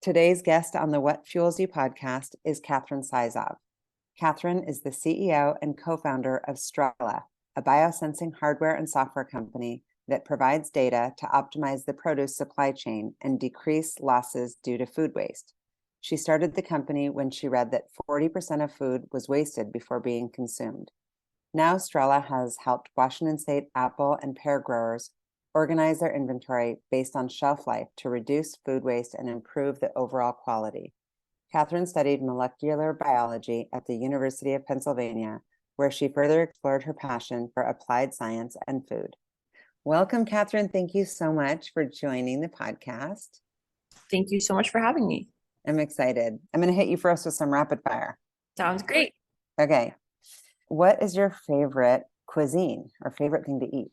Today's guest on the What Fuels You podcast is Katherine Sizov. Katherine is the CEO and co-founder of Strella, a biosensing hardware and software company that provides data to optimize the produce supply chain and decrease losses due to food waste. She started the company when she read that 40% of food was wasted before being consumed. Now Strella has helped Washington State apple and pear growers organize their inventory based on shelf life to reduce food waste and improve the overall quality. Katherine studied molecular biology at the University of Pennsylvania, where she further explored her passion for applied science and food. Welcome, Katherine. Thank you so much for joining the podcast. Thank you so much for having me. I'm excited. I'm going to hit you first with some rapid fire. Sounds great. Okay. What is your favorite cuisine or favorite thing to eat?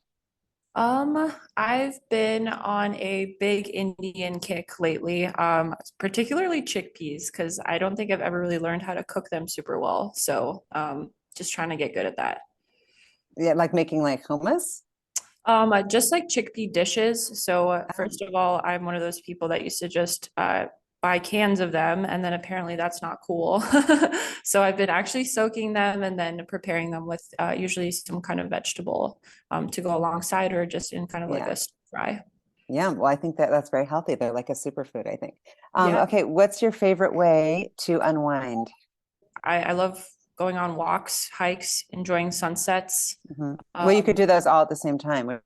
I've been on a big Indian kick lately, particularly chickpeas, because I don't think I've ever really learned how to cook them super well. So, just trying to get good at that. Yeah, like making like hummus? Just like chickpea dishes. So, first of all, I'm one of those people that used to just buy cans of them, and then apparently that's not cool. So I've been actually soaking them and then preparing them with usually some kind of vegetable to go alongside, or just in kind of like a stir fry. Yeah, well, I think that's very healthy. They're like a superfood, I think. Yeah, Okay, what's your favorite way to unwind? I love going on walks, hikes, enjoying sunsets. Well, you could Um, do those all at the same time, which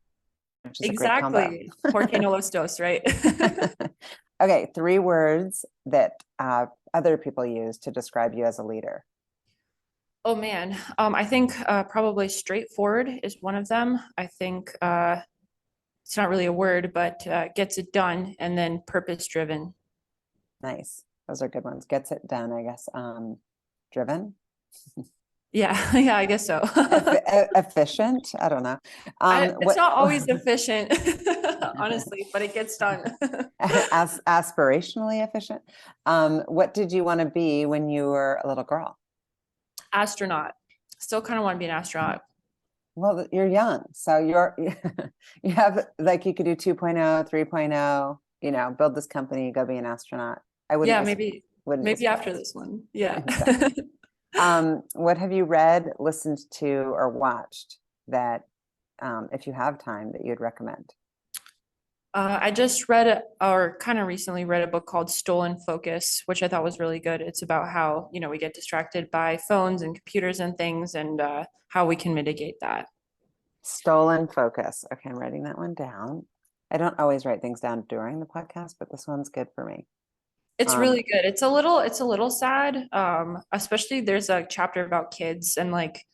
is a great combo. exactly. Porque no los dos, right? Okay, 3 words that other people use to describe you as a leader. Oh man, I think probably straightforward is one of them. I think it's not really a word, but gets it done, and then purpose driven. Nice. Those are good ones. Gets it done, I guess. Driven, Yeah, yeah, I guess so. efficient. I don't know. It's What not always efficient, honestly, but it gets done. aspirationally efficient. What did you want to be when you were a little girl? Astronaut. Still kind of want to be an astronaut. Well, you're young, so you have like you could do 2.0, 3.0, build this company, go be an astronaut. I Yeah, wouldn't be maybe after surprised. this one. Yeah. Exactly. What have you read, listened to, or watched that, if you have time, that you'd recommend? I just read or kind of recently read a book called Stolen Focus, which I thought was really good. It's about how, we get distracted by phones and computers and things, and how we can mitigate that. Stolen Focus. Okay, I'm writing that one down. I don't always write things down during the podcast, but this one's good for me. It's Um, really good. It's a little sad. Especially there's a chapter about kids and like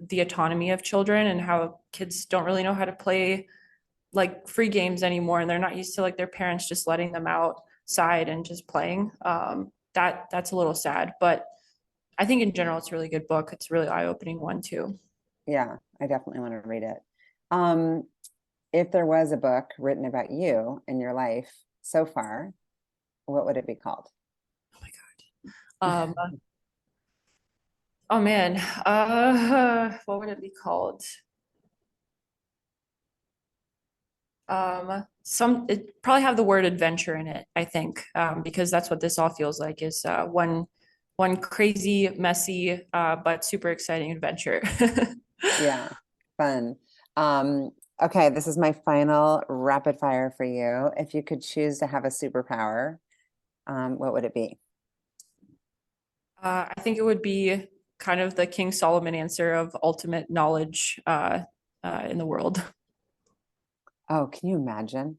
the autonomy of children and how kids don't really know how to play like free games anymore, and they're not used to like their parents just letting them outside and just playing. That's a little sad, but I think in general it's a really good book. It's a really eye-opening one too. yeah, I definitely want to read it. Um, if there was a book written about you and your life so far, what would it be called? Oh my God. Oh man. What would it be called? It probably have the word adventure in it, I think, because that's what this all feels like is one crazy, messy, but super exciting adventure. Yeah, fun. Um, okay, this is my final rapid fire for you. If you could choose to have a superpower, what would it be? I think it would be kind of the King Solomon answer of ultimate knowledge in the world. Oh, can you imagine?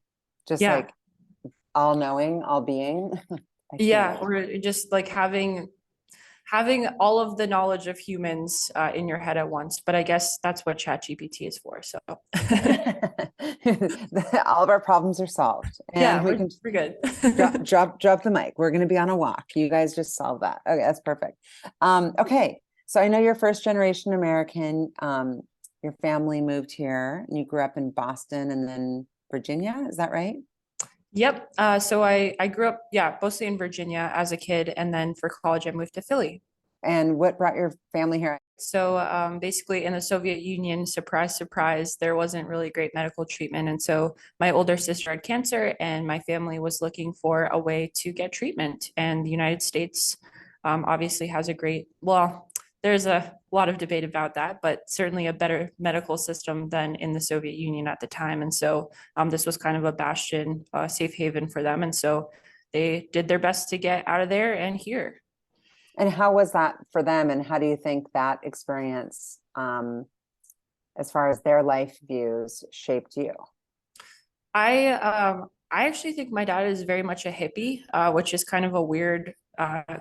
Just Yeah, like all knowing, all being. I can't yeah, imagine. or just like having all of the knowledge of humans in your head at once. But I guess that's what ChatGPT is for. So All of our problems are solved, and yeah, we we're can we're good. drop the mic. We're going to be on a walk. You guys just solve that. Okay, that's perfect. Okay, so I know you're first generation American. Your family moved here, and you grew up in Boston and then Virginia. Is that right? Yep. So I grew up, yeah, mostly in Virginia as a kid, and then for college I moved to Philly. And what brought your family here? So basically, in the Soviet Union, surprise, surprise, there wasn't really great medical treatment. And so my older sister had cancer, and my family was looking for a way to get treatment. And the United States obviously has a great, well, there's a lot of debate about that, but certainly a better medical system than in the Soviet Union at the time. And so this was kind of a bastion, safe haven for them. And so they did their best to get out of there and here. And how was that for them? And how do you think that experience, as far as their life views, shaped you? I actually think my dad is very much a hippie, which is kind of a weird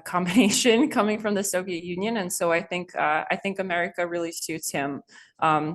combination coming from the Soviet Union, and so I think America really suits him.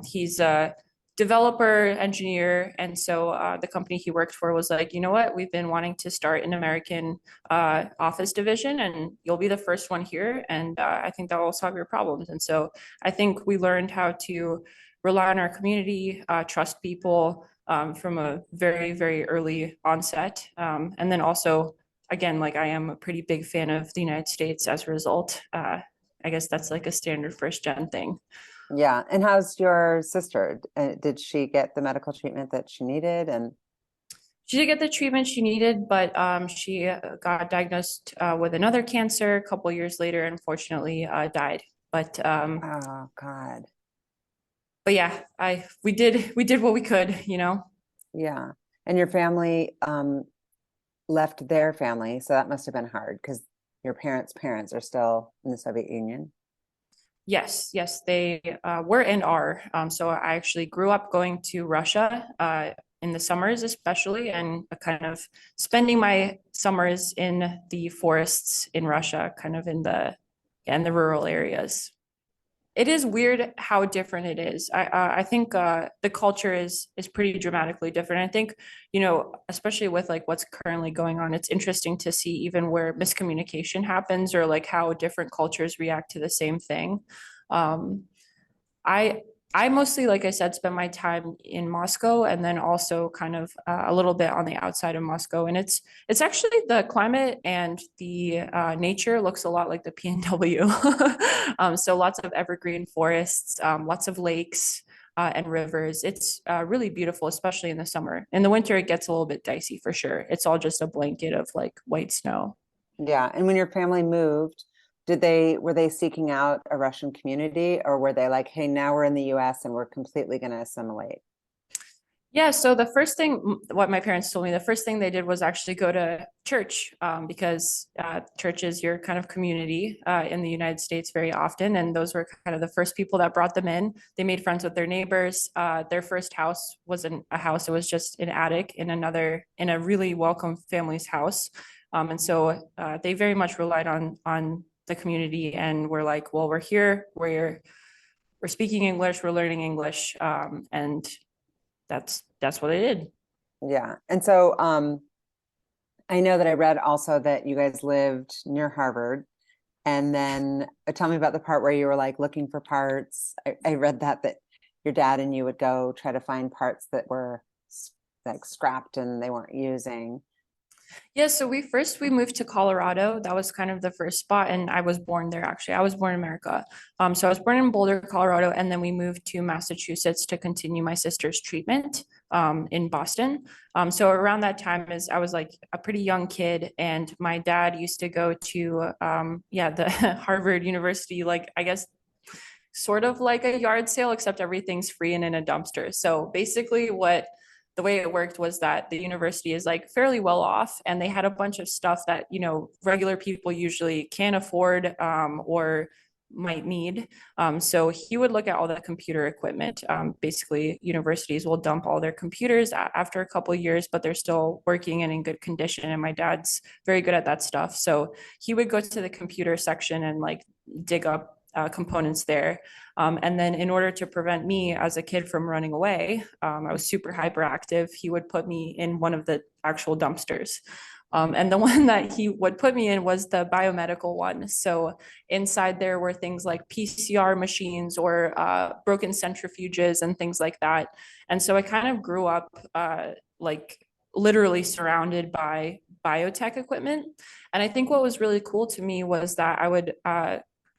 He's a developer engineer, and so the company he worked for was like, you know what, we've been wanting to start an American office division, and you'll be the first one here, and I think that will solve your problems. And so I think we learned how to rely on our community, trust people from a very, very early onset. And then also, again, like I am a pretty big fan of the United States as a result. I guess that's like a standard first gen thing. Yeah. And how's your sister? Did she get the medical treatment that she needed? And She did get the treatment she needed, but she got diagnosed with another cancer a couple years later, and unfortunately died. oh God. But yeah, I we did what we could, you know. Yeah. And your family left their family, so that must have been hard because your parents are still in the Soviet Union. Yes, yes, they were and are. So I actually grew up going to Russia in the summers, especially, and kind of spending my summers in the forests in Russia, kind of in the rural areas. It is weird how different it is. I think the culture is pretty dramatically different. I think, you know, especially with like what's currently going on, it's interesting to see even where miscommunication happens or like how different cultures react to the same thing. Um, I I mostly, like I said, spent my time in Moscow and then also kind of a little bit on the outside of Moscow. And it's actually the climate and the nature looks a lot like the PNW. So lots of evergreen forests, lots of lakes and rivers. It's really beautiful, especially in the summer. In the winter, it gets a little bit dicey for sure. It's all just a blanket of like white snow. Yeah. And when your family moved, were they seeking out a Russian community, or were they like, hey, now we're in the US and we're completely going to assimilate? Yeah, so the first thing, what my parents told me, the first thing they did was actually go to church because church is your kind of community in the United States very often. And those were kind of the first people that brought them in. They made friends with their neighbors. Their first house wasn't a house, it was just an attic in a really welcome family's house. And so they very much relied on the community and were like, well, we're here, we're speaking English, we're learning English, and that's what I did. Yeah. And so I know that I read also that you guys lived near Harvard. And then tell me about the part where you were like looking for parts. I read that your dad and you would go try to find parts that were like scrapped and they weren't using. Yeah, so we moved to Colorado. That was kind of the first spot, and I was born there actually. I was born in America. So I was born in Boulder, Colorado, and then we moved to Massachusetts to continue my sister's treatment in Boston. So around that time is I was like a pretty young kid, and my dad used to go to the Harvard University, like I guess sort of like a yard sale, except everything's free and in a dumpster. So basically, what the way it worked was that the university is like fairly well off, and they had a bunch of stuff that, you know, regular people usually can't afford or might need. So he would look at all the computer equipment. Basically, universities will dump all their computers after a couple of years, but they're still working and in good condition. And my dad's very good at that stuff. So he would go to the computer section and like dig up components there. And then in order to prevent me as a kid from running away, I was super hyperactive. He would put me in one of the actual dumpsters. And the one that he would put me in was the biomedical one. So inside there were things like PCR machines or broken centrifuges and things like that. And so I kind of grew up like literally surrounded by biotech equipment. And I think what was really cool to me was that I would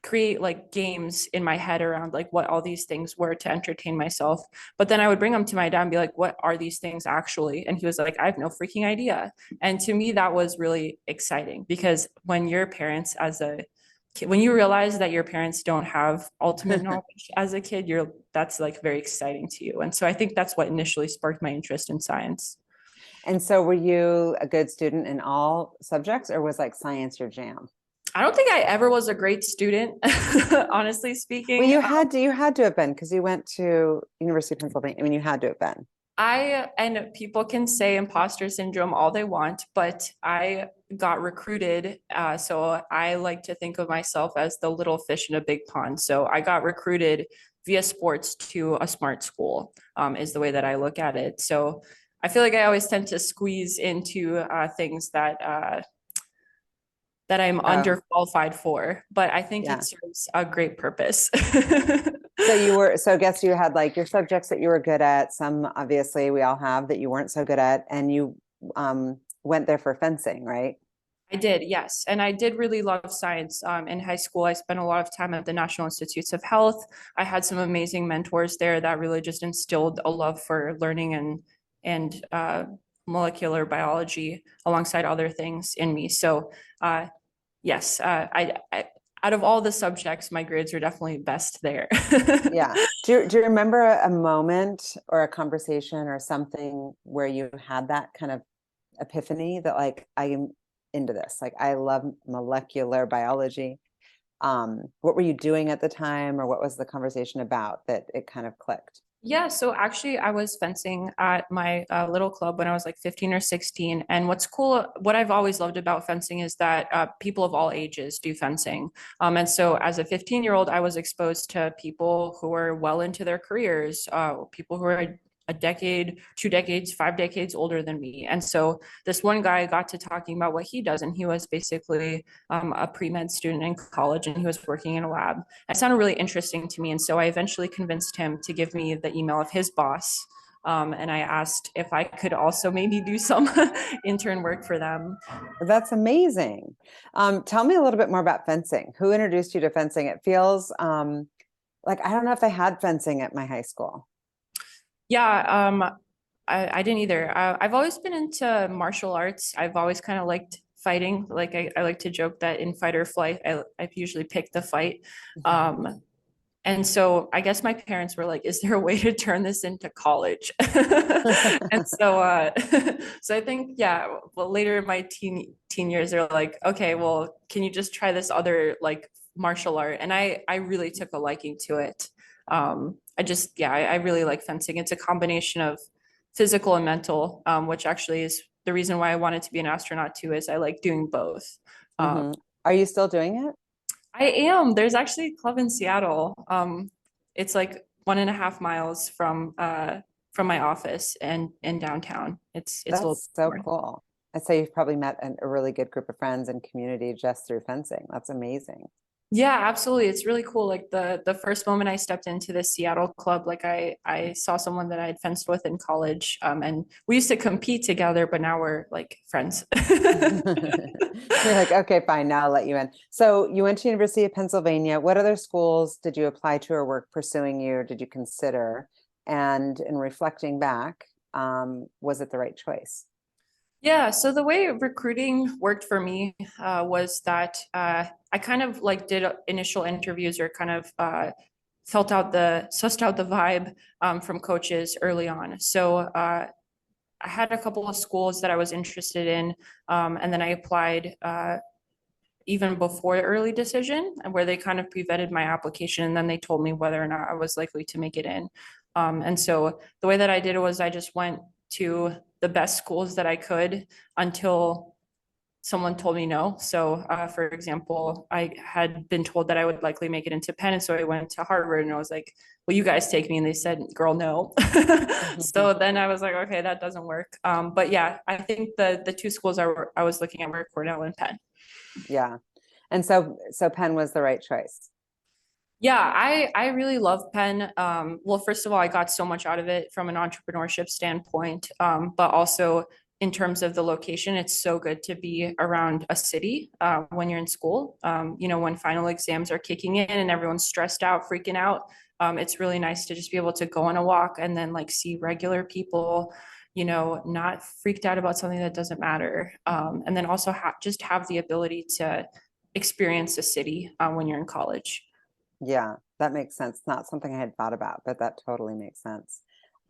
create like games in my head around like what all these things were to entertain myself. But then I would bring them to my dad and be like, what are these things actually? And he was like, I have no freaking idea. And to me, that was really exciting because when your parents as a when you realize that your parents don't have ultimate knowledge as a kid, that's like very exciting to you. And so I think that's what initially sparked my interest in science. And so were you a good student in all subjects, or was like science your jam? I don't think I ever was a great student, honestly Well, speaking. you had to have been because you went to University of Pennsylvania. I mean, you had to have been. And people can say imposter syndrome all they want, but I got recruited. So I like to think of myself as the little fish in a big pond. So I got recruited via sports to a smart school, is the way that I look at it. So I feel like I always tend to squeeze into things that I'm Oh, underqualified for, but I think yeah. it serves a great purpose. So I guess you had like your subjects that you were good at, some obviously we all have that you weren't so good at, and you went there for fencing, right? I did, yes. And I did really love science. In high school, I spent a lot of time at the National Institutes of Health. I had some amazing mentors there that really just instilled a love for learning and molecular biology alongside other things in me. So, yes, out of all the subjects, my grades are definitely best there. Yeah. Do you remember a moment or a conversation or something where you had that kind of epiphany that like I am into this, like I love molecular biology? What were you doing at the time, or what was the conversation about that it kind of clicked? Yeah, so actually, I was fencing at my little club when I was like 15 or 16. And what's cool, what I've always loved about fencing is that people of all ages do fencing. And so, as a 15-year-old, I was exposed to people who were well into their careers, people who are a decade, 2 decades, 5 decades older than me. And so, this one guy got to talking about what he does, and he was basically a pre-med student in college, and he was working in a lab. It sounded really interesting to me. And so I eventually convinced him to give me the email of his boss. And I asked if I could also maybe do some intern work for them. That's amazing. Tell me a little bit more about fencing. Who introduced you to fencing? It feels like I don't know if they had fencing at my high school. Yeah, I didn't either. I've always been into martial arts. I've always kind of liked fighting. Like I like to joke that in fight or flight, I usually pick the fight. Um, And so I guess my parents were like, is there a way to turn this into college? And so so I think, yeah, well later in my teen years, they're like, okay, well, can you just try this other like martial art? And I really took a liking to it. I just, yeah, I really like fencing. It's a combination of physical and mental, which actually is the reason why I wanted to be an astronaut too, is I like doing both. Um, Hmm. Are you still doing it? I am. There's actually a club in Seattle. It's like 1.5 miles from my office and in downtown. It's a little That's so more. cool. I'd say you've probably met a really good group of friends and community just through fencing. That's amazing. Yeah, absolutely. It's really cool. Like the first moment I stepped into the Seattle club, like I saw someone that I had fenced with in college. And we used to compete together, but now we're like friends. You're like, okay, fine, now I'll let you in. So you went to University of Pennsylvania. What other schools did you apply to or were pursuing you, or did you consider? And in reflecting back, was it the right choice? Yeah, so the way recruiting worked for me was that I kind of like did initial interviews or kind of sussed out the vibe from coaches early on. So I had a couple of schools that I was interested in, and then I applied even before the early decision, where they kind of pre-vetted my application, and then they told me whether or not I was likely to make it in. And so the way that I did it was I just went to the best schools that I could until someone told me no. So, for example, I had been told that I would likely make it into Penn, and so I went to Harvard, and I was like, "Will you guys take me?" And they said, "Girl, no." So then I was like, "Okay, that doesn't work." But yeah, I think the two schools I was looking at were Cornell and Penn. Yeah. And so Penn was the right choice. Yeah, I really love Penn. Well, first of all, I got so much out of it from an entrepreneurship standpoint, but also in terms of the location, it's so good to be around a city when you're in school. When final exams are kicking in and everyone's stressed out, freaking out, it's really nice to just be able to go on a walk and then like see regular people, not freaked out about something that doesn't matter. And then also just have the ability to experience a city when you're in college. Yeah, that makes sense. Not something I had thought about, but that totally makes sense.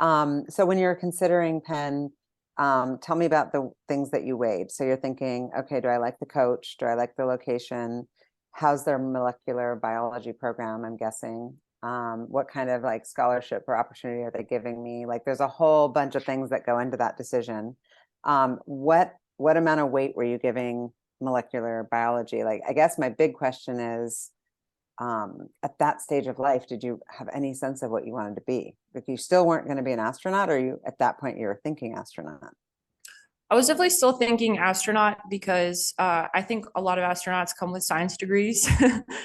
So when you're considering Penn, tell me about the things that you weighed. So you're thinking, okay, do I like the coach? Do I like the location? How's their molecular biology program, I'm guessing? What kind of like scholarship or opportunity are they giving me? Like there's a whole bunch of things that go into that decision. What amount of weight were you giving molecular biology? Like, I guess my big question is, at that stage of life, did you have any sense of what you wanted to be? Like you still weren't going to be an astronaut, or you at that point you were thinking astronaut? I was definitely still thinking astronaut because I think a lot of astronauts come with science degrees.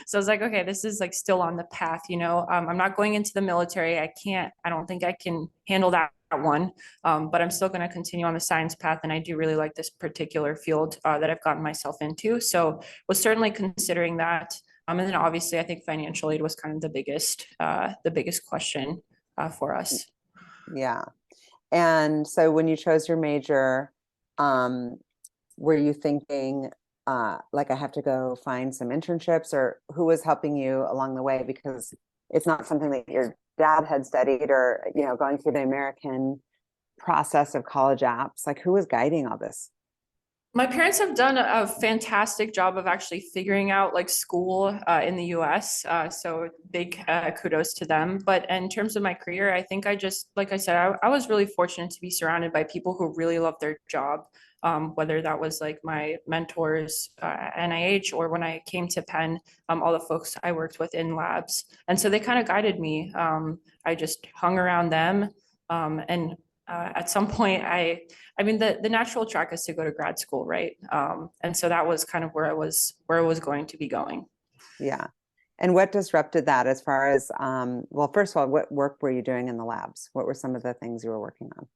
So I was like, okay, this is like still on the path, I'm not going into the military. I don't think I can handle that one. But I'm still going to continue on the science path. And I do really like this particular field that I've gotten myself into. So was certainly considering that. And then obviously I think financial aid was kind of the biggest question for us. Yeah. And so when you chose your major, um, were you thinking, like I have to go find some internships, or who was helping you along the way? Because it's not something that your dad had studied, or, going through the American process of college apps. Like who was guiding all this? My parents have done a fantastic job of actually figuring out like school in the US. So big kudos to them. But in terms of my career, I think like I said, I was really fortunate to be surrounded by people who really love their job. Whether that was like my mentors at NIH or when I came to Penn, all the folks I worked with in labs. And so they kind of guided me. I just hung around them. And at some point, I mean, the natural track is to go to grad school, right? And so that was kind of where I was going to be going. Yeah. And what disrupted that as far as, well, first of all, what work were you doing in the labs? What were some of the things you were working on?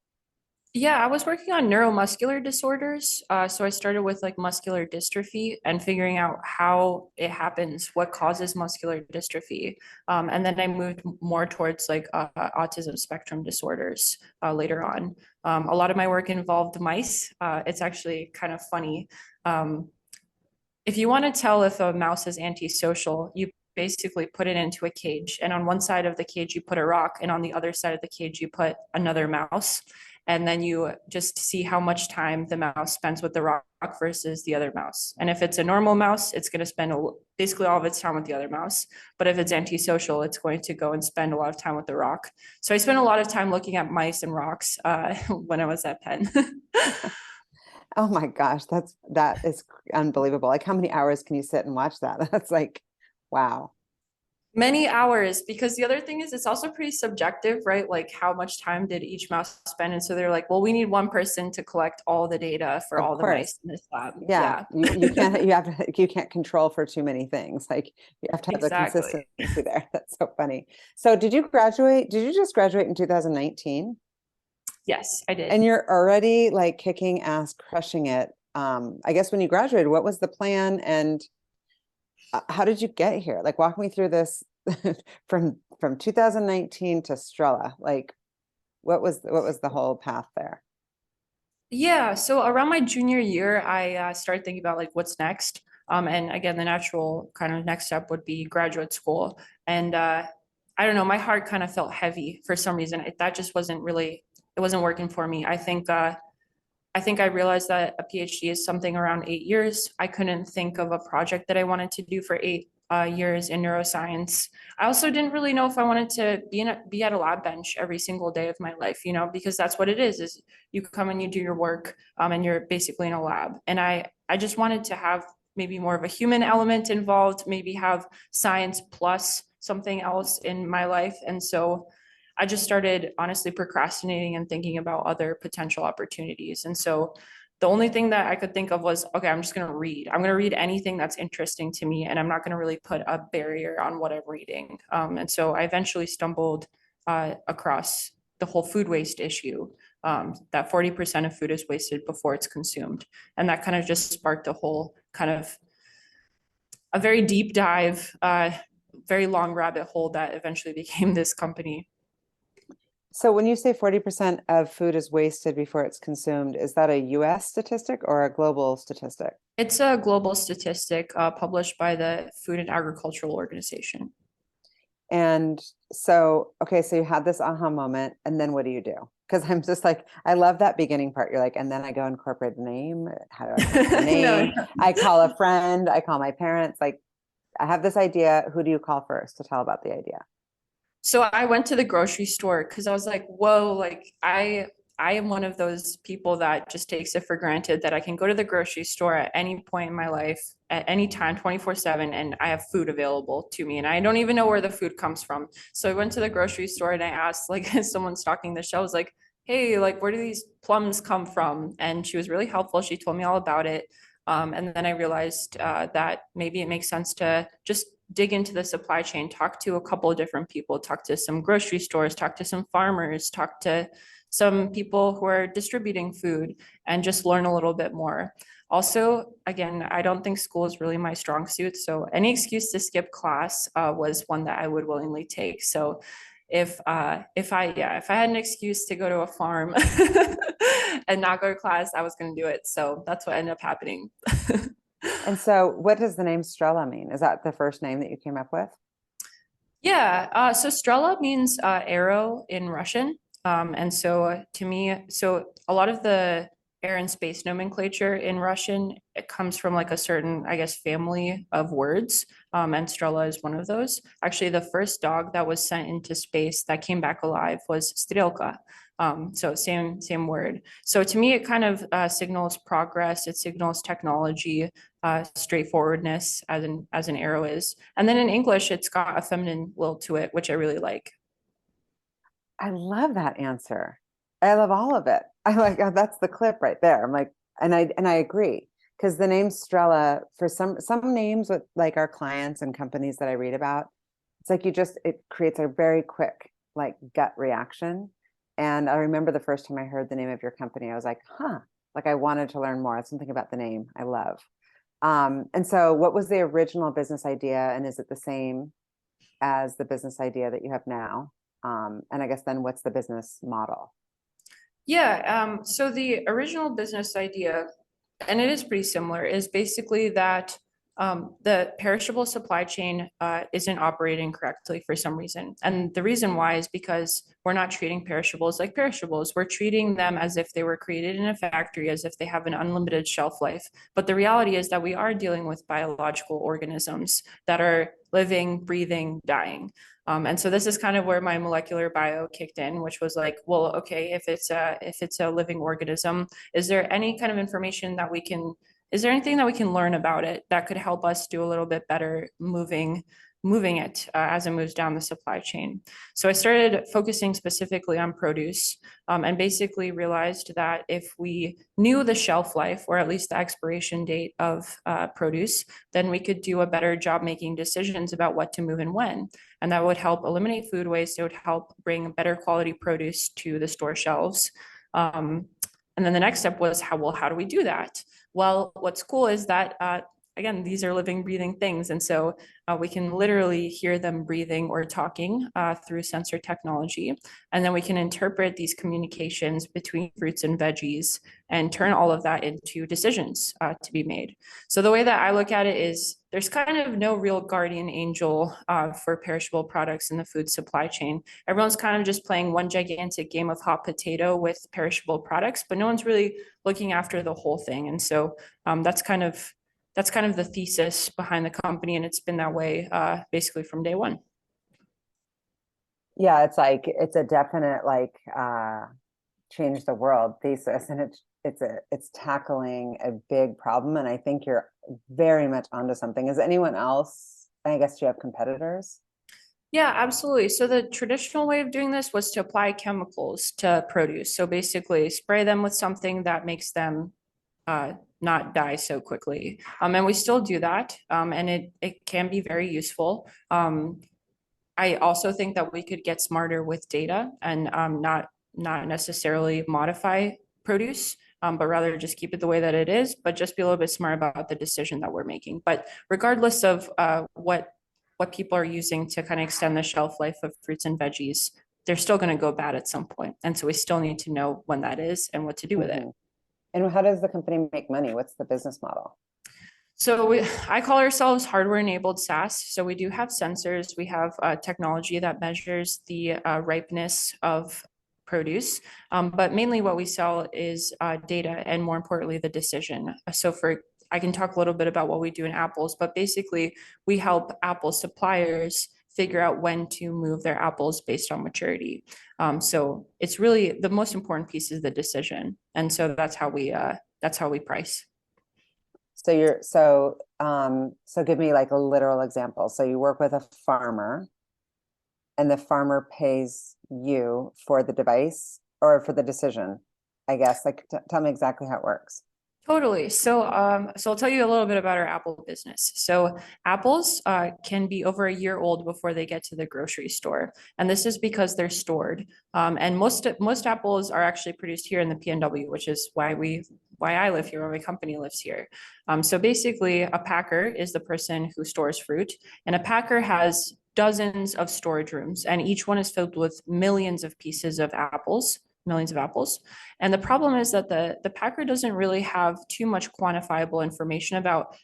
Yeah, I was working on neuromuscular disorders. So I started with like muscular dystrophy and figuring out how it happens, what causes muscular dystrophy. And then I moved more towards like autism spectrum disorders later on. A lot of my work involved mice. It's actually kind of funny. Um, if you want to tell if a mouse is antisocial, you basically put it into a cage. And on one side of the cage, you put a rock, and on the other side of the cage, you put another mouse. And then you just see how much time the mouse spends with the rock versus the other mouse. And if it's a normal mouse, it's going to spend basically all of its time with the other mouse. But if it's antisocial, it's going to go and spend a lot of time with the rock. So I spent a lot of time looking at mice and rocks when I was at Penn. Oh my gosh, that is unbelievable. Like how many hours can you sit and watch that? That's like, wow. Many hours, because the other thing is it's also pretty subjective, right? Like how much time did each mouse spend? And so they're like, well, we need one person to collect all the data for Of all the course. mice in this lab. Yeah. Yeah, You can't control for too many things. Like you have to have the exactly. consistency there. That's so funny. So did you just graduate in 2019? Yes, I did. And you're already like kicking ass, crushing it. I guess when you graduated, what was the plan, and how did you get here? Like walk me through this from 2019 to Strella. Like what was the whole path there? Yeah, so around my junior year, I started thinking about like what's next. And again, the natural kind of next step would be graduate school. And I don't know, my heart kind of felt heavy for some reason. That just it wasn't working for me. I think I realized that a PhD is something around 8 years. I couldn't think of a project that I wanted to do for 8 years in neuroscience. I also didn't really know if I wanted to be at a lab bench every single day of my life, because that's what it is you come and you do your work, and you're basically in a lab. And I just wanted to have maybe more of a human element involved, maybe have science plus something else in my life. And so I just started honestly procrastinating and thinking about other potential opportunities. And so the only thing that I could think of was, okay, I'm just going to read. I'm going to read anything that's interesting to me, and I'm not going to really put a barrier on what I'm reading. And so I eventually stumbled across the whole food waste issue. that 40% of food is wasted before it's consumed. And that kind of just sparked a whole kind of a very deep dive, very long rabbit hole that eventually became this company. So when you say 40% of food is wasted before it's consumed, is that a US statistic or a global statistic? It's a global statistic published by the Food and Agricultural Organization. And so, okay, so you had this aha moment, and then what do you do? Because I'm just like, I love that beginning part. You're like, and then I go incorporate the name. How do I come up with a name? No. I call a friend, I call my parents. Like, I have this idea. Who do you call first to tell about the idea? So I went to the grocery store because I was like, whoa, like I am one of those people that just takes it for granted that I can go to the grocery store at any point in my life, at any time, 24/7, and I have food available to me. And I don't even know where the food comes from. So I went to the grocery store and I asked, like, someone stocking the shelves, like, hey, like, where do these plums come from? And she was really helpful. She told me all about it. And then I realized that maybe it makes sense to just dig into the supply chain, talk to a couple of different people, talk to some grocery stores, talk to some farmers, talk to some people who are distributing food, and just learn a little bit more. Also, again, I don't think school is really my strong suit. So any excuse to skip class was one that I would willingly take. So if I had an excuse to go to a farm and not go to class, I was going to do it. So that's what ended up happening. And so, what does the name Strella mean? Is that the first name that you came up with? Yeah, so Strela means arrow in Russian. And so to me, so a lot of the air and space nomenclature in Russian, it comes from like a certain, I guess, family of words. And Strela is one of those. Actually, the first dog that was sent into space that came back alive was Strelka. So same word. So to me, it kind of signals progress. It signals technology, straightforwardness as an arrow is. And then in English, it's got a feminine lilt to it, which I really like. I love that answer. I love all of it. I like that's the clip right there. I'm like, and I agree because the name Strella for some names with like our clients and companies that I read about, it's like it creates a very quick like gut reaction. And I remember the first time I heard the name of your company, I was like, huh, like I wanted to learn more. It's something about the name I love. And so what was the original business idea? And is it the same as the business idea that you have now? And I guess then what's the business model? Yeah, so the original business idea, and it is pretty similar, is basically that the perishable supply chain isn't operating correctly for some reason. And the reason why is because we're not treating perishables like perishables. We're treating them as if they were created in a factory, as if they have an unlimited shelf life. But the reality is that we are dealing with biological organisms that are living, breathing, dying. And so this is kind of where my molecular bio kicked in, which was like, well, okay, if it's a living organism, is there any kind of information that we can is there anything that we can learn about it that could help us do a little bit better moving it as it moves down the supply chain? So I started focusing specifically on produce, and basically realized that if we knew the shelf life, or at least the expiration date of produce, then we could do a better job making decisions about what to move and when. And that would help eliminate food waste. It would help bring better quality produce to the store shelves. And then the next step was how do we do that? Well, what's cool is that, again, these are living, breathing things. And so we can literally hear them breathing or talking through sensor technology. And then we can interpret these communications between fruits and veggies and turn all of that into decisions to be made. So the way that I look at it is there's kind of no real guardian angel for perishable products in the food supply chain. Everyone's kind of just playing one gigantic game of hot potato with perishable products, but no one's really looking after the whole thing. And so that's kind of the thesis behind the company, and it's been that way basically from day one. Yeah, it's like it's a definite like change the world thesis, and it's tackling a big problem, and I think you're very much onto something. Is anyone else? I guess you have competitors. Yeah, absolutely. So the traditional way of doing this was to apply chemicals to produce. So basically spray them with something that makes them not die so quickly. And we still do that. And it can be very useful. I also think that we could get smarter with data and not not necessarily modify produce, but rather just keep it the way that it is, but just be a little bit smart about the decision that we're making. But regardless of what people are using to kind of extend the shelf life of fruits and veggies, they're still going to go bad at some point. And so we still need to know when that is and what to do with it. And how does the company make money? What's the business model? So I call ourselves hardware-enabled SaaS. So we do have sensors. We have technology that measures the ripeness of produce. But mainly what we sell is data and, more importantly, the decision. So I can talk a little bit about what we do in apples, but basically we help apple suppliers figure out when to move their apples based on maturity. So it's really the most important piece is the decision. And so that's how we price. So give me like a literal example. So you work with a farmer and the farmer pays you for the device or for the decision, I guess. Like tell me exactly how it works. Totally. So I'll tell you a little bit about our apple business. So apples can be over a year old before they get to the grocery store, and this is because they're stored. And most apples are actually produced here in the PNW, which is why I live here, why my company lives here. So basically, a packer is the person who stores fruit, and a packer has dozens of storage rooms, and each one is filled with millions of pieces of apples. Millions of apples. And the problem is that the packer doesn't really have too much quantifiable information about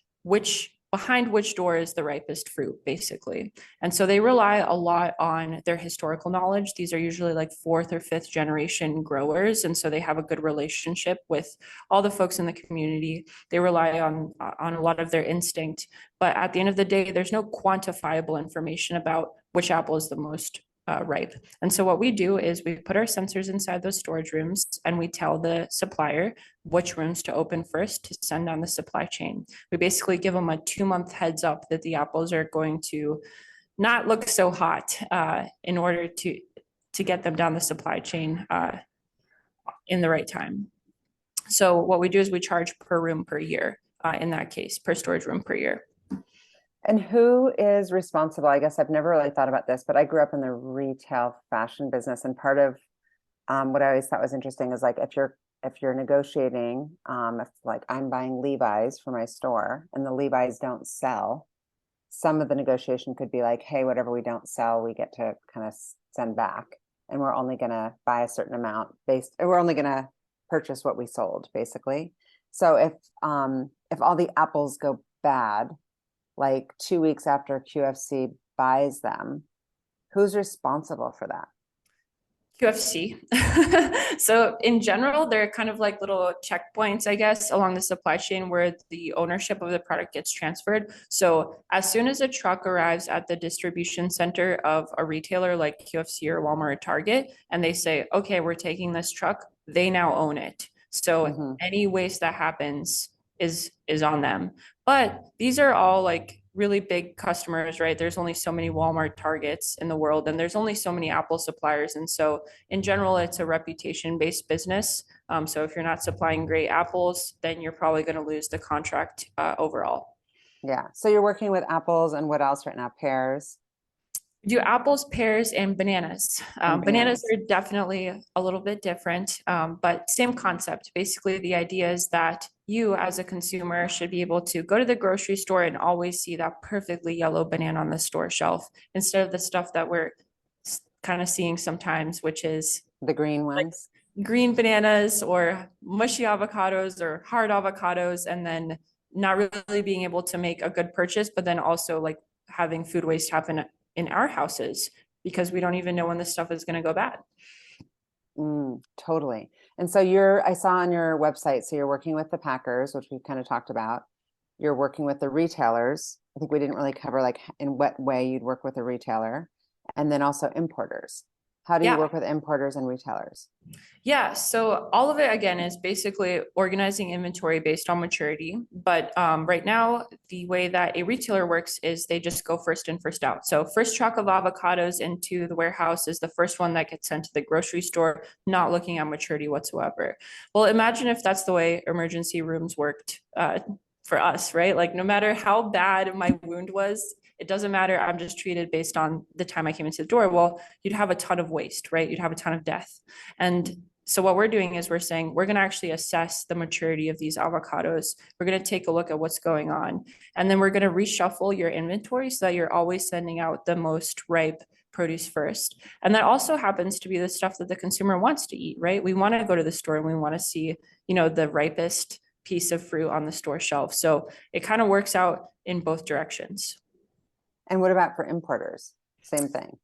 behind which door is the ripest fruit, basically. And so they rely a lot on their historical knowledge. These are usually like fourth or fifth generation growers. And so they have a good relationship with all the folks in the community. They rely on a lot of their instinct. But at the end of the day, there's no quantifiable information about which apple is the most ripe. And so what we do is we put our sensors inside those storage rooms and we tell the supplier which rooms to open first to send down the supply chain. We basically give them a 2-month heads up that the apples are going to not look so hot in order to get them down the supply chain in the right time. So what we do is we charge per room per year, in that case, per storage room per year. And who is responsible? I guess I've never really thought about this, but I grew up in the retail fashion business, and part of what I always thought was interesting is like if you're negotiating, if like I'm buying Levi's for my store and the Levi's don't sell, some of the negotiation could be like, hey, whatever we don't sell, we get to kind of send back, and we're only going to buy a certain amount we're only going to purchase what we sold, basically. So if all the apples go bad, like 2 weeks after QFC buys them, who's responsible for that? QFC. So in general, they're kind of like little checkpoints, I guess, along the supply chain where the ownership of the product gets transferred. So as soon as a truck arrives at the distribution center of a retailer like QFC or Walmart or Target, and they say, okay, we're taking this truck, they now own it. So any waste that happens is on them. But these are all like really big customers, right? There's only so many Walmart Targets in the world, and there's only so many Apple suppliers. And so in general, it's a reputation-based business. So if you're not supplying great apples, then you're probably going to lose the contract overall. Yeah. So you're working with apples and what else right now? Pears? We do apples, pears, and bananas. Bananas are definitely a little bit different, but same concept. Basically, the idea is that you as a consumer should be able to go to the grocery store and always see that perfectly yellow banana on the store shelf instead of the stuff that we're kind of seeing sometimes, which is the green ones, like green bananas or mushy avocados or hard avocados, and then not really being able to make a good purchase, but then also like having food waste happen in our houses because we don't even know when this stuff is going to go bad. Totally. And so I saw on your website, so you're working with the packers, which we kind of talked about. You're working with the retailers. I think we didn't really cover like in what way you'd work with a retailer, and then also importers. How do you work with importers and retailers? Yeah, so all of it again is basically organizing inventory based on maturity. But right now, the way that a retailer works is they just go first in, first out. So first truck of avocados into the warehouse is the first one that gets sent to the grocery store, not looking at maturity whatsoever. Well, imagine if that's the way emergency rooms worked for us, right? Like no matter how bad my wound was, it doesn't matter. I'm just treated based on the time I came into the door. Well, you'd have a ton of waste, right? You'd have a ton of death. And so what we're doing is we're saying we're going to actually assess the maturity of these avocados. We're going to take a look at what's going on. And then we're going to reshuffle your inventory so that you're always sending out the most ripe produce first. And that also happens to be the stuff that the consumer wants to eat, right? We want to go to the store and we want to see, the ripest piece of fruit on the store shelf. So it kind of works out in both directions. And what about for importers? Same thing.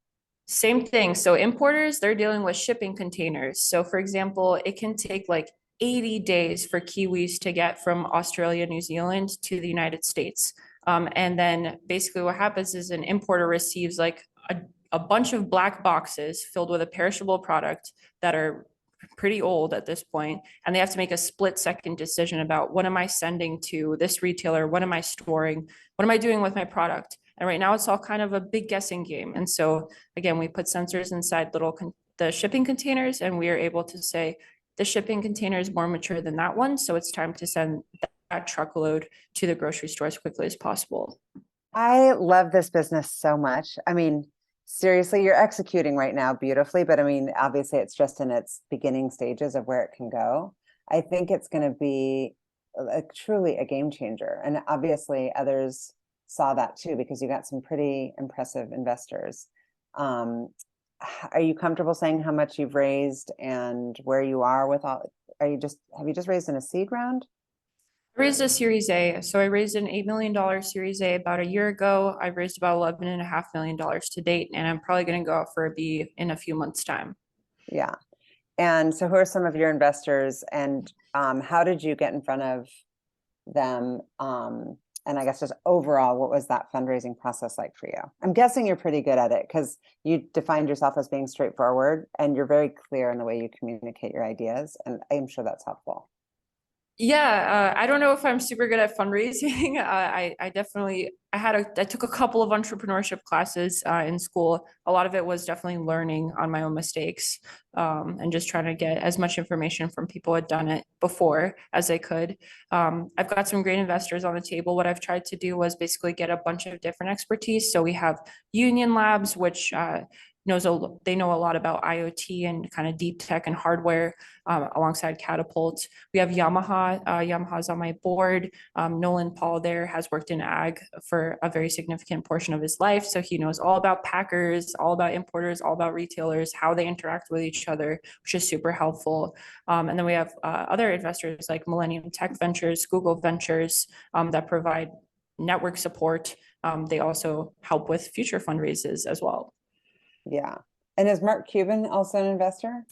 Same thing. So importers, they're dealing with shipping containers. So for example, it can take like 80 days for kiwis to get from Australia, New Zealand to the United States. And then basically what happens is an importer receives like a bunch of black boxes filled with a perishable product that are pretty old at this point, and they have to make a split-second decision about what am I sending to this retailer, what am I storing, what am I doing with my product. And right now it's all kind of a big guessing game. And so again, we put sensors inside the shipping containers, and we are able to say the shipping container is more mature than that one, so it's time to send that truckload to the grocery store as quickly as possible. I love this business so much. I mean, seriously, you're executing right now beautifully, but I mean, obviously it's just in its beginning stages of where it can go. I think it's going to be truly a game changer. And obviously others saw that too, because you got some pretty impressive investors. Are you comfortable saying how much you've raised and where you are with all, have you just raised in a seed round? I raised a Series A. So I raised an $8 million Series A about a year ago. I've raised about $11.5 million to date, and I'm probably going to go out for a B in a few months' time. Yeah. And so who are some of your investors, and how did you get in front of them? And I guess just overall, what was that fundraising process like for you? I'm guessing you're pretty good at it because you defined yourself as being straightforward and you're very clear in the way you communicate your ideas. And I'm sure that's helpful. Yeah, I don't know if I'm super good at fundraising. I definitely I took a couple of entrepreneurship classes in school. A lot of it was definitely learning on my own mistakes, and just trying to get as much information from people who had done it before as I could. I've got some great investors on the table. What I've tried to do was basically get a bunch of different expertise. So we have Union Labs, which they know a lot about IoT and kind of deep tech and hardware, alongside Catapult. We have Yamaha. Yamaha's on my board. Nolan Paul there has worked in ag for a very significant portion of his life. So he knows all about packers, all about importers, all about retailers, how they interact with each other, which is super helpful. And then we have other investors like Millennium Tech Ventures, Google Ventures, that provide network support. They also help with future fundraisers as well. Yeah. And is Mark Cuban also an investor?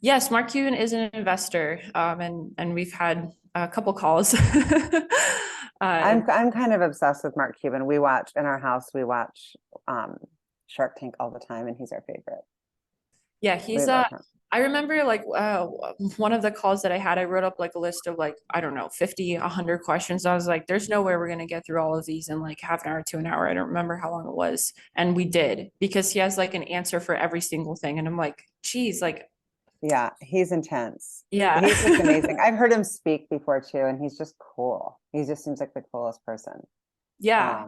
Yes, Mark Cuban is an investor, and we've had a couple calls. I'm kind of obsessed with Mark Cuban. We watch in our house, we watch Shark Tank all the time, and he's our favorite. Yeah, he's I remember like one of the calls that I had, I wrote up like a list of like, I don't know, 50, 100 questions. I was like, there's no way we're going to get through all of these in like half an hour to an hour. I don't remember how long it was. And we did, because he has like an answer for every single thing. And I'm like, geez, like, yeah, he's intense. Yeah. He's just amazing. I've heard him speak before too, and he's just cool. He just seems like the coolest person. Yeah.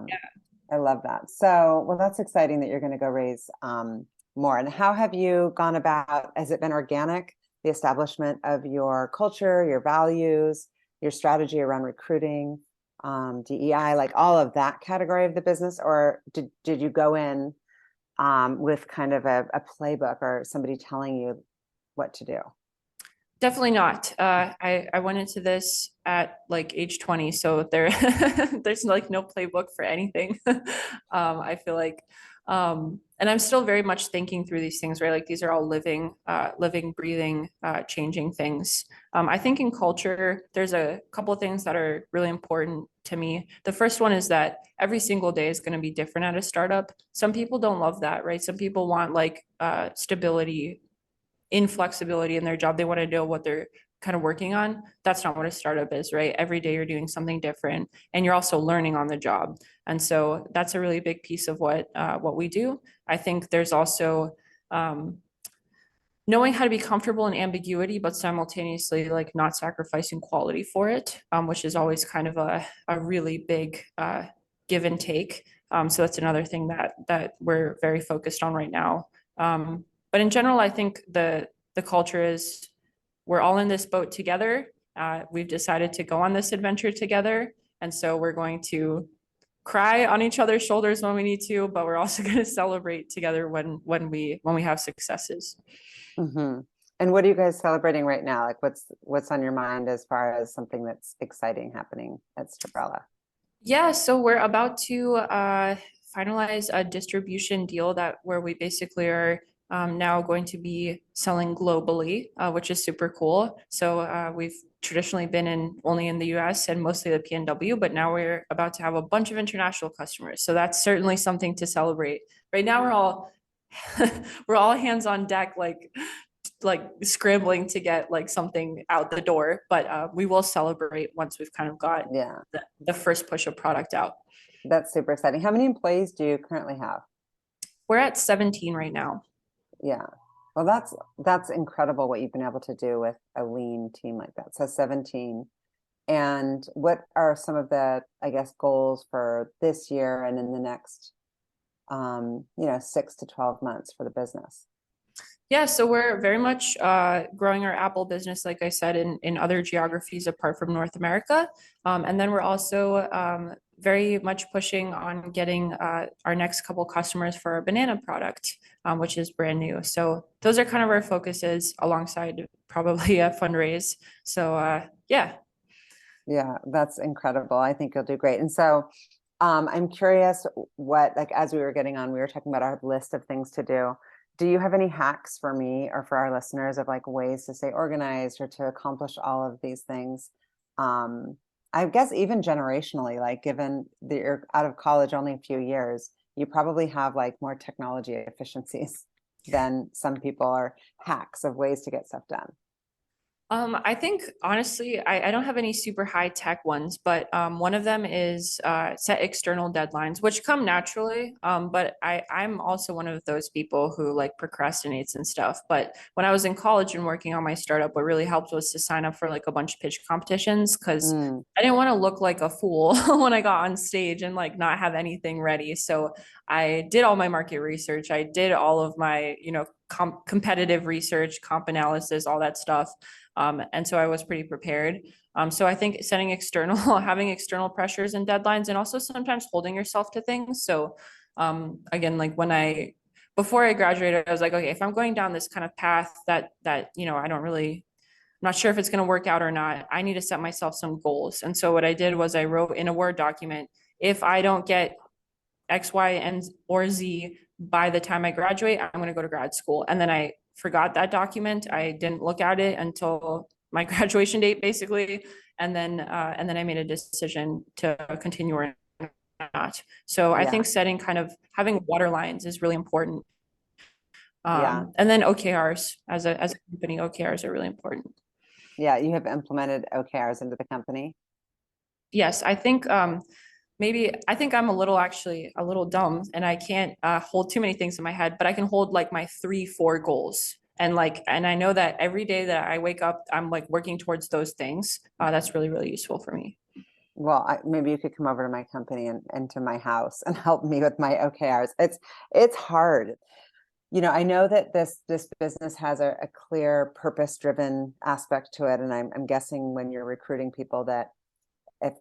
I love that. So, well, that's exciting that you're going to go raise more. And how have you gone about, has it been organic, the establishment of your culture, your values, your strategy around recruiting, DEI, like all of that category of the business? Or did you go in with kind of a playbook or somebody telling you what to do? Definitely not. I went into this at like age 20, so there's like no playbook for anything. I feel like, and I'm still very much thinking through these things, right? Like these are all living, breathing, changing things. I think in culture, there's a couple of things that are really important to me. The first one is that every single day is going to be different at a startup. Some people don't love that, right? Some people want like stability, inflexibility in their job. They want to know what they're kind of working on. That's not what a startup is, right? Every day you're doing something different, and you're also learning on the job. And so that's a really big piece of what we do. I think there's also knowing how to be comfortable in ambiguity, but simultaneously like not sacrificing quality for it, which is always kind of a really big give and take. So that's another thing that we're very focused on right now. But in general, I think the culture is we're all in this boat together. We've decided to go on this adventure together, and so we're going to cry on each other's shoulders when we need to, but we're also going to celebrate together when we have successes. Mm-hmm. And what are you guys celebrating right now? Like what's on your mind as far as something that's exciting happening at Strella? Yeah, so we're about to finalize a distribution deal that where we basically are now going to be selling globally, which is super cool. So we've traditionally been in only in the US and mostly the PNW, but now we're about to have a bunch of international customers. So that's certainly something to celebrate. Right now we're all we're all hands on deck, like scrambling to get like something out the door, but we will celebrate once we've kind of got Yeah, the first push of product out. that's super exciting. How many employees do you currently have? We're at 17 right now. Yeah. Well, that's incredible what you've been able to do with a lean team like that. So 17. And what are some of the, I guess, goals for this year and in the next 6 to 12 months for the business? Yeah, so we're very much growing our Apple business, like I said, in other geographies apart from North America. And then we're also very much pushing on getting our next couple customers for our banana product, which is brand new. So those are kind of our focuses alongside probably a fundraise. So yeah. Yeah, that's incredible. I think you'll do great. And so I'm curious what, like, as we were getting on, we were talking about our list of things to do. Do you have any hacks for me or for our listeners of like ways to stay organized or to accomplish all of these things? I guess even generationally, like given that you're out of college only a few years, you probably have like more technology efficiencies than some people, or hacks of ways to get stuff done. I think honestly, I don't have any super high tech ones, but one of them is set external deadlines, which come naturally. But I'm also one of those people who like procrastinates and stuff. But when I was in college and working on my startup, what really helped was to sign up for like a bunch of pitch competitions because Mm, I didn't want to look like a fool when I got on stage and like not have anything ready. So I did all my market research. I did all of my, competitive research, comp analysis, all that stuff. And so I was pretty prepared. So I think setting external, having external pressures and deadlines, and also sometimes holding yourself to things. So again, like before I graduated, I was like, okay, if I'm going down this kind of path that I don't really, I'm not sure if it's going to work out or not, I need to set myself some goals. And so what I did was I wrote in a Word document, if I don't get X, Y, and or Z by the time I graduate, I'm going to go to grad school. And then I forgot that document. I didn't look at it until my graduation date, basically. And then I made a decision to continue or not. So I yeah, think setting kind of having water lines is really important. yeah, And then OKRs as a company, OKRs are really important. yeah. You have implemented OKRs into the company. Yes, I think maybe I think I'm actually a little dumb and I can't hold too many things in my head, but I can hold like my 3, 4 goals. And I know that every day that I wake up, I'm like working towards those things. That's really, really useful for me. Well, maybe you could come over to my company and to my house and help me with my OKRs. It's hard. I know that this business has a clear purpose-driven aspect to it, and I'm guessing when you're recruiting people that if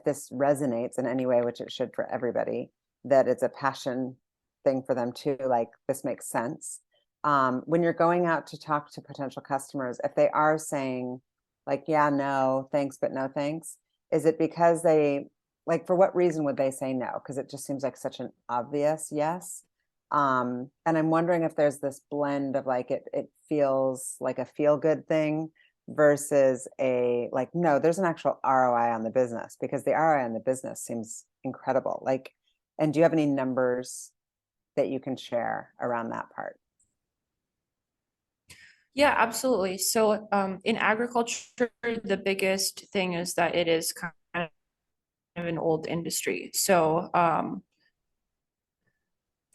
this resonates in any way, which it should for everybody, that it's a passion thing for them too, like this makes sense. When you're going out to talk to potential customers, if they are saying like, yeah, no, thanks, but no thanks, is it because like, for what reason would they say no? Because it just seems like such an obvious yes. And I'm wondering if there's this blend of like it feels like a feel good thing versus a like, no, there's an actual ROI on the business, because the ROI on the business seems incredible. Like, and do you have any numbers that you can share around that part? Yeah, absolutely. So in agriculture, the biggest thing is that it is kind of an old industry. So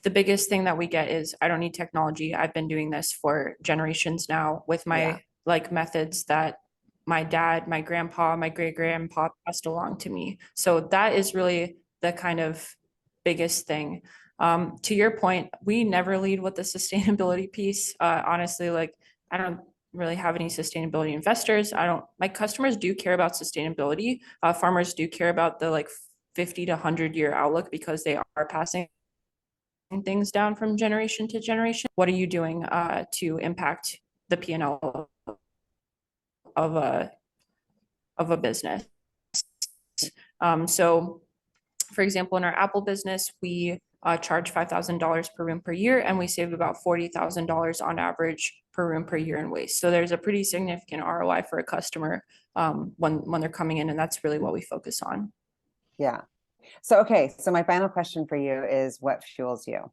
the biggest thing that we get is I don't need technology. I've been doing this for generations now with my Yeah. like methods that my dad, my grandpa, my great grandpa passed along to me. So that is really the kind of biggest thing. To your point, we never lead with the sustainability piece. Honestly, like I don't really have any sustainability investors. I don't, my customers do care about sustainability. Farmers do care about the like 50 to 100-year outlook because they are passing things down from generation to generation. What are you doing to impact the P&L of a business? So for example, in our Apple business, we charge $5,000 per room per year, and we save about $40,000 on average per room per year in waste. So there's a pretty significant ROI for a customer when they're coming in, and that's really what we focus on. Yeah. So, okay. So my final question for you is what fuels you?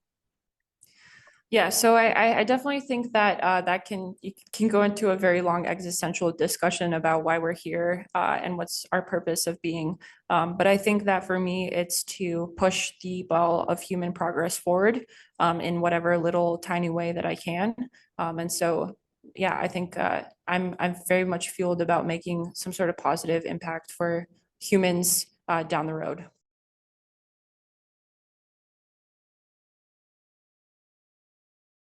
Yeah, so I definitely think that that you can go into a very long existential discussion about why we're here and what's our purpose of being. But I think that for me, it's to push the ball of human progress forward in whatever little tiny way that I can. And so, yeah, I think I'm very much fueled about making some sort of positive impact for humans down the road.